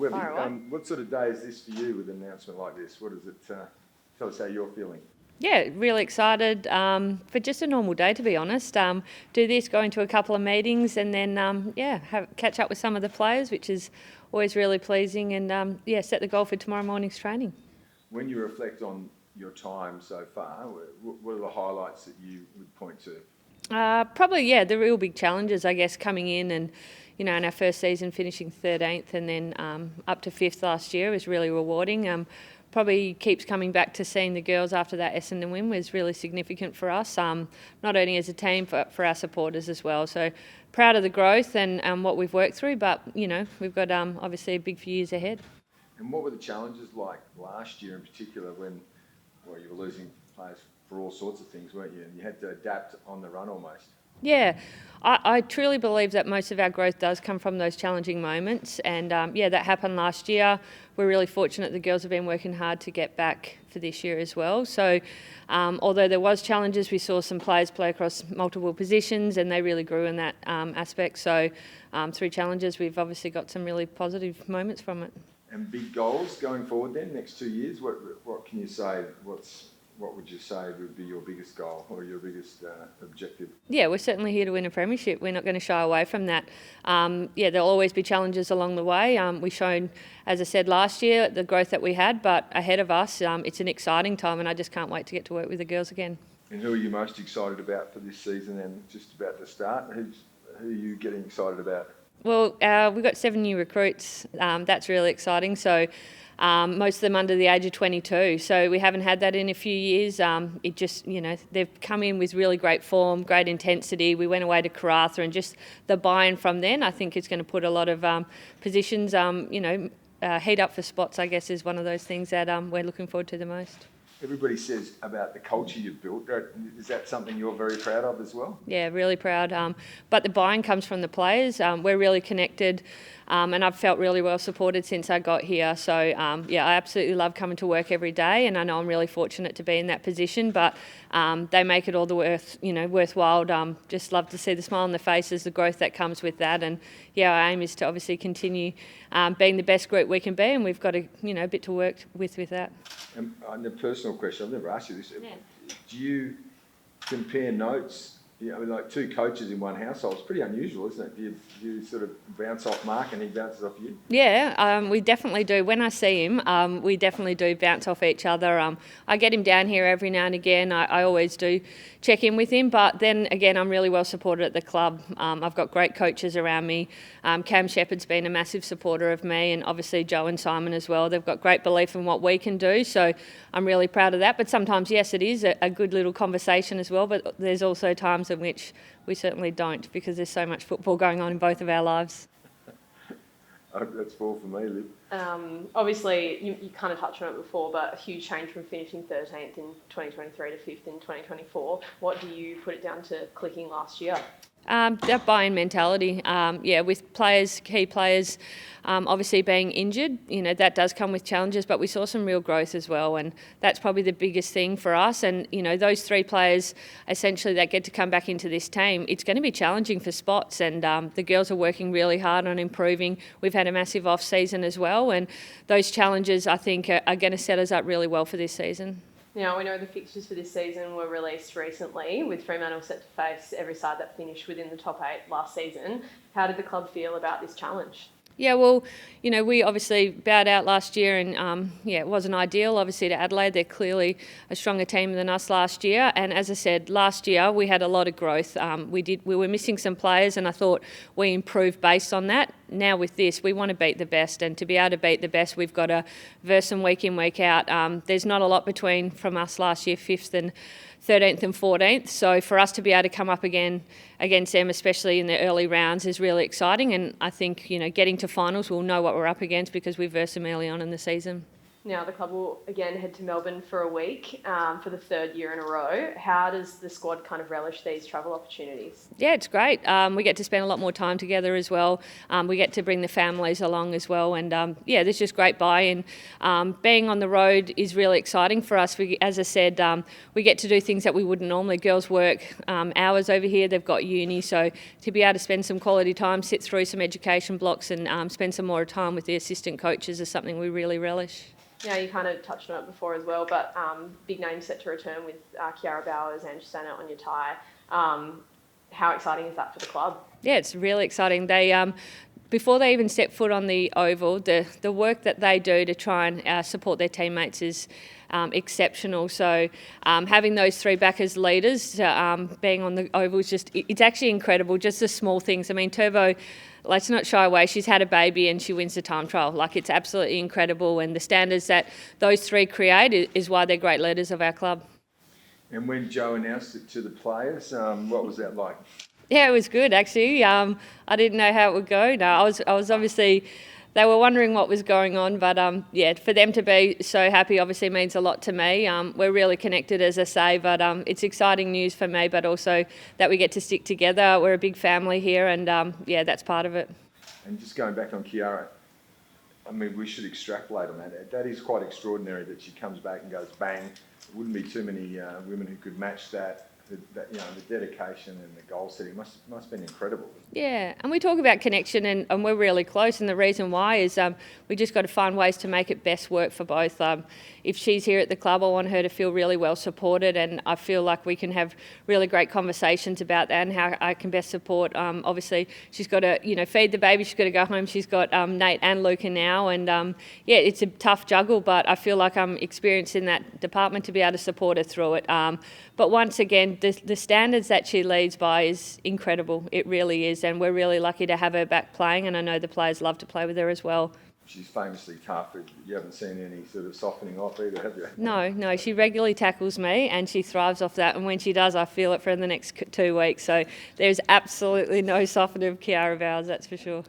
Webb, what sort of day is this for you with an announcement like this? What does it tell us how you're feeling? Yeah, really excited for just a normal day, to be honest. Do this, go into a couple of meetings, and then catch up with some of the players, which is always really pleasing, and set the goal for tomorrow morning's training. When you reflect on your time so far, what are the highlights that you would point to? Probably, the real big challenges, I guess, coming in and, in our first season finishing 13th and then up to 5th last year was really rewarding. Probably keeps coming back to seeing the girls after that Essendon win was really significant for us, not only as a team, but for our supporters as well. So proud of the growth and what we've worked through, but, we've got obviously a big few years ahead. And what were the challenges like last year in particular when you were losing players for all sorts of things, weren't you? And you had to adapt on the run almost. Yeah, I truly believe that most of our growth does come from those challenging moments, and that happened last year. We're really fortunate the girls have been working hard to get back for this year as well. So although there was challenges, we saw some players play across multiple positions and they really grew in that aspect. So through challenges, we've obviously got some really positive moments from it. And big goals going forward then, next 2 years, what can you say? What would you say would be your biggest goal or your biggest objective? Yeah, we're certainly here to win a premiership. We're not going to shy away from that. There'll always be challenges along the way. We've shown, as I said last year, the growth that we had, but ahead of us, it's an exciting time and I just can't wait to get to work with the girls again. And who are you most excited about for this season and just about to start? Who are you getting excited about? Well, we've got 7 new recruits. That's really exciting. So most of them under the age of 22. So we haven't had that in a few years. It just, they've come in with really great form, great intensity. We went away to Karratha and just the buy-in from then, I think it's going to put a lot of positions, heat up for spots, I guess, is one of those things that we're looking forward to the most. Everybody says about the culture you've built. Is that something you're very proud of as well? Yeah, really proud. But the buy-in comes from the players. We're really connected and I've felt really well supported since I got here. So, I absolutely love coming to work every day and I know I'm really fortunate to be in that position, but they make it all the worthwhile. Just love to see the smile on their faces, the growth that comes with that. And, our aim is to obviously continue being the best group we can be and we've got a bit to work with that. And the personal question, I've never asked you this. Yeah. Do you compare notes? Like two coaches in one household. It's pretty unusual, isn't it? Do you sort of bounce off Mark and he bounces off you? Yeah, we definitely do. When I see him, we definitely do bounce off each other. I get him down here every now and again. I always do check in with him. But then again, I'm really well supported at the club. I've got great coaches around me. Cam Shepherd's been a massive supporter of me and obviously Joe and Simon as well. They've got great belief in what we can do. So I'm really proud of that. But sometimes, yes, it is a good little conversation as well. But there's also times in which we certainly don't because there's so much football going on in both of our lives. I hope that's all for me, Liv. Obviously, you kind of touched on it before, but a huge change from finishing 13th in 2023 to 5th in 2024. What do you put it down to clicking last year? That buy-in mentality, with key players, obviously being injured, that does come with challenges, but we saw some real growth as well, and that's probably the biggest thing for us. And, those 3 players essentially that get to come back into this team, it's going to be challenging for spots, and the girls are working really hard on improving. We've had a massive off-season as well, and those challenges, I think, are going to set us up really well for this season. Now, we know the fixtures for this season were released recently, with Fremantle set to face every side that finished within the top 8 last season. How did the club feel about this challenge? Yeah, well, we obviously bowed out last year and, it wasn't ideal, obviously, to Adelaide. They're clearly a stronger team than us last year. And as I said, last year we had a lot of growth. We were missing some players and I thought we improved based on that. Now with this, we want to beat the best. And to be able to beat the best, we've got to verse them week in, week out. There's not a lot between from us last year, 5th and 13th and 14th. So for us to be able to come up again against them, especially in the early rounds, is really exciting. And I think, getting to finals, we'll know what we're up against because we versed them early on in the season. Now the club will again head to Melbourne for a week for the third year in a row. How does the squad kind of relish these travel opportunities? Yeah, it's great. We get to spend a lot more time together as well. We get to bring the families along as well, and there's just great buy-in. Being on the road is really exciting for us. As I said, we get to do things that we wouldn't normally. Girls work hours over here, they've got uni, so to be able to spend some quality time, sit through some education blocks and spend some more time with the assistant coaches is something we really relish. Yeah, you kind of touched on it before as well, but big names set to return with Kiara Bowers and Susanna on your tie. How exciting is that for the club? Yeah, it's really exciting. They before they even step foot on the oval, the work that they do to try and support their teammates is exceptional. So having those three back as leaders, being on the oval is it's actually incredible. Just the small things. I mean, Turbo, let's not shy away. She's had a baby and she wins the time trial. Like, it's absolutely incredible. And the standards that those three create is why they're great leaders of our club. And when Joe announced it to the players, what was that like? Yeah, it was good actually. I didn't know how it would go. No, I was obviously. They were wondering what was going on, but for them to be so happy obviously means a lot to me. We're really connected, as I say, but it's exciting news for me, but also that we get to stick together. We're a big family here, and that's part of it. And just going back on Kiara, I mean, we should extrapolate on that. That is quite extraordinary that she comes back and goes bang. There wouldn't be too many women who could match that. The dedication and the goal setting must have been incredible. Yeah, and we talk about connection and we're really close, and the reason why is we just got to find ways to make it best work for both. If she's here at the club, I want her to feel really well supported, and I feel like we can have really great conversations about that and how I can best support. Obviously, she's got to feed the baby, she's got to go home, she's got Nate and Luca now, and it's a tough juggle, but I feel like I'm experienced in that department to be able to support her through it. But once again, the standards that she leads by is incredible. It really is, and we're really lucky to have her back playing, and I know the players love to play with her as well. She's famously tough. You haven't seen any sort of softening off either, have you? No, she regularly tackles me and she thrives off that, and when she does, I feel it for the next 2 weeks. So there's absolutely no softening of Kiara Bowers, that's for sure.